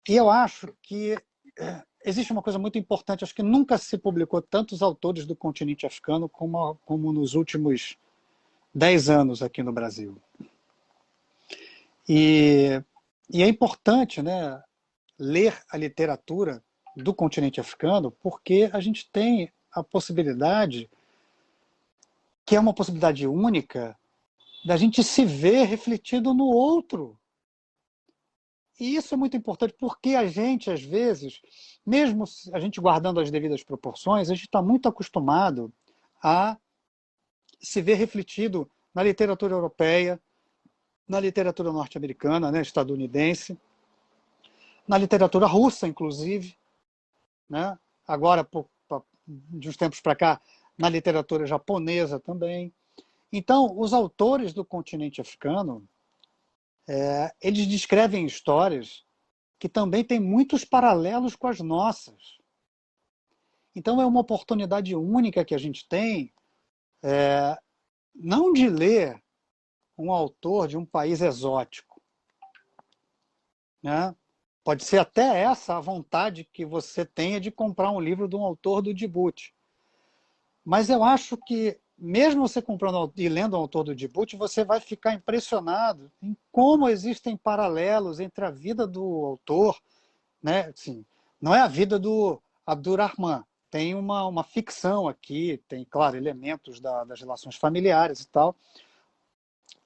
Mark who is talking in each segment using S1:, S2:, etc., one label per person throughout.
S1: E eu acho que existe uma coisa muito importante, acho que nunca se publicou tantos autores do continente africano como nos últimos 10 anos aqui no Brasil. E, e é importante, né, ler a literatura do continente africano, porque a gente tem a possibilidade, que é uma possibilidade única, da gente se ver refletido no outro. E isso é muito importante, porque a gente, às vezes, mesmo a gente guardando as devidas proporções, a gente está muito acostumado a se ver refletido na literatura europeia, na literatura norte-americana, né, estadunidense, na literatura russa, inclusive, né? Agora, de uns tempos para cá, na literatura japonesa também. Então, os autores do continente africano, eles descrevem histórias que também têm muitos paralelos com as nossas. Então, é uma oportunidade única que a gente tem, não de ler um autor de um país exótico, né? Pode ser até essa a vontade que você tenha de comprar um livro de um autor do Djibouti. Mas eu acho que, mesmo você comprando e lendo um autor do Djibouti, você vai ficar impressionado em como existem paralelos entre a vida do autor, né? Assim, não é a vida do Abdurrahman, tem uma ficção aqui, tem, claro, elementos das relações familiares e tal,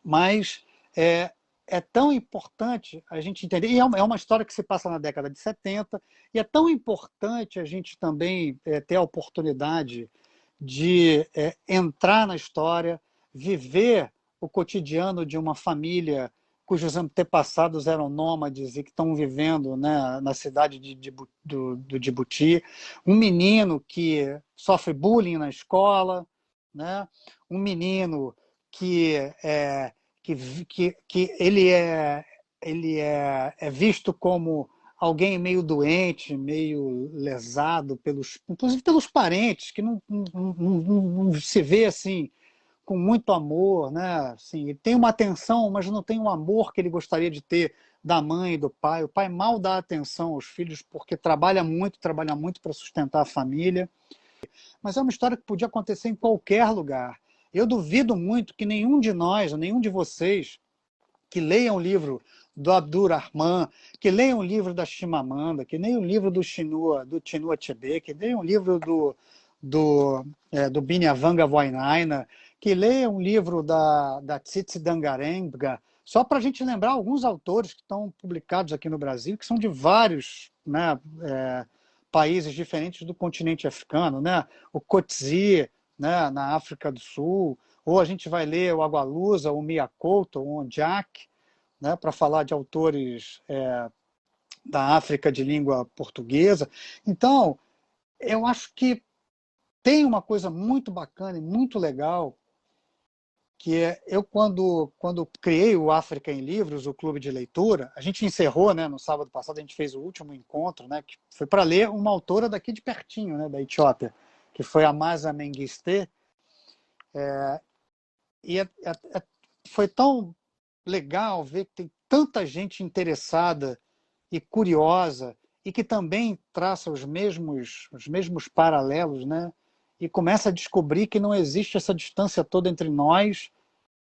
S1: mas é tão importante a gente entender, e é uma história que se passa na década de 70, e é tão importante a gente também ter a oportunidade de entrar na história, viver o cotidiano de uma família cujos antepassados eram nômades e que estão vivendo, né, na cidade do Djibouti, um menino que sofre bullying na escola, né, um menino que, é, que ele é visto como alguém meio doente, meio lesado, inclusive pelos parentes, que não se vê assim com muito amor, né? Assim, ele tem uma atenção, mas não tem o amor que ele gostaria de ter da mãe e do pai. O pai mal dá atenção aos filhos porque trabalha muito para sustentar a família. Mas é uma história que podia acontecer em qualquer lugar. Eu duvido muito que nenhum de nós, nenhum de vocês, que leiam o livro do Abdurrahman, que leiam o livro da Chimamanda, que leiam o livro do Chinua Achebe, que leiam o livro do Binyavanga Wainaina, que leiam o livro da Tsitsi Dangarembga, só para a gente lembrar alguns autores que estão publicados aqui no Brasil, que são de vários, né, países diferentes do continente africano, né? O Coetzee, né, na África do Sul, ou a gente vai ler o Agualusa, o Mia Couto, o Ondiak, né, para falar de autores da África de língua portuguesa. Então, eu acho que tem uma coisa muito bacana e muito legal, que é, eu quando criei o África em Livros, o clube de leitura, a gente encerrou, né, no sábado passado, a gente fez o último encontro, né, que foi para ler uma autora daqui de pertinho, né, da Etiópia, que foi a Masa Mengistu, e foi tão legal ver que tem tanta gente interessada e curiosa e que também traça os mesmos paralelos, né? E começa a descobrir que não existe essa distância toda entre nós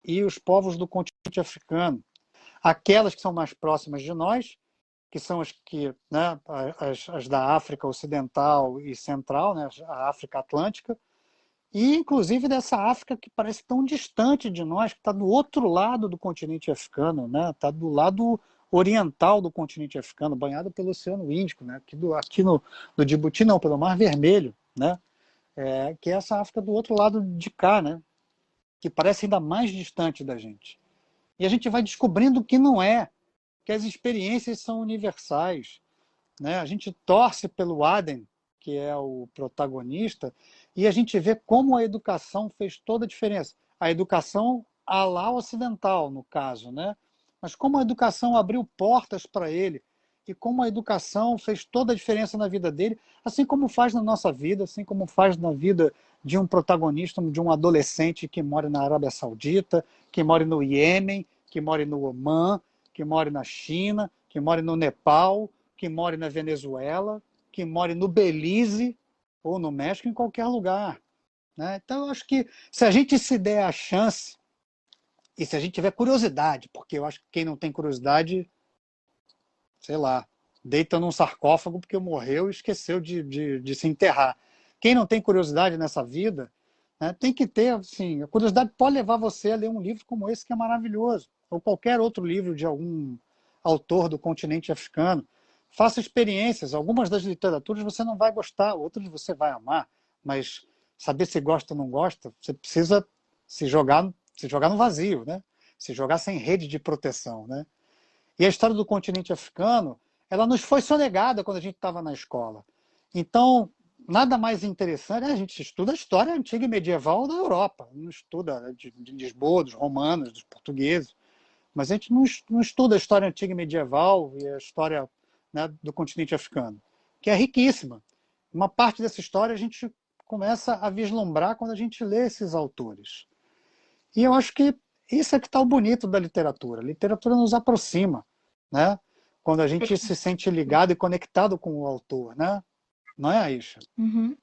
S1: e os povos do continente africano. Aquelas que são mais próximas de nós, que são as que, né, as da África Ocidental e Central, né, a África Atlântica, e inclusive dessa África que parece tão distante de nós, que está do outro lado do continente africano, né? Está do lado oriental do continente africano, banhado pelo Oceano Índico, né? Aqui no Djibouti não, pelo Mar Vermelho, né? Que é essa África do outro lado de cá, né? Que parece ainda mais distante da gente. E a gente vai descobrindo que não é, que as experiências são universais, né? A gente torce pelo Aden, que é o protagonista, e a gente vê como a educação fez toda a diferença. A educação à la ocidental, no caso, né? Mas como a educação abriu portas para ele e como a educação fez toda a diferença na vida dele, assim como faz na nossa vida, assim como faz na vida de um protagonista, de um adolescente que mora na Arábia Saudita, que mora no Iêmen, que mora no Omã, que mora na China, que mora no Nepal, que more na Venezuela, que more no Belize ou no México, em qualquer lugar, né? Então, eu acho que se a gente se der a chance e se a gente tiver curiosidade, porque eu acho que quem não tem curiosidade, sei lá, deita num sarcófago porque morreu e esqueceu de se enterrar. Quem não tem curiosidade nessa vida, né, tem que ter, assim, a curiosidade pode levar você a ler um livro como esse, que é maravilhoso, ou qualquer outro livro de algum autor do continente africano. Faça experiências. Algumas das literaturas você não vai gostar, outras você vai amar, mas saber se gosta ou não gosta, você precisa se jogar no vazio, né? Se jogar sem rede de proteção, né? E a história do continente africano, ela nos foi sonegada quando a gente estava na escola. Então, nada mais interessante, a gente estuda a história antiga e medieval da Europa, não estuda de Lisboa, dos romanos, dos portugueses, mas a gente não estuda a história antiga e medieval e a história, né, do continente africano, que é riquíssima. Uma parte dessa história a gente começa a vislumbrar quando a gente lê esses autores. E eu acho que isso é que está o bonito da literatura. A literatura nos aproxima, né? Quando a gente se sente ligado e conectado com o autor, né? Não é, Aisha?
S2: Uhum.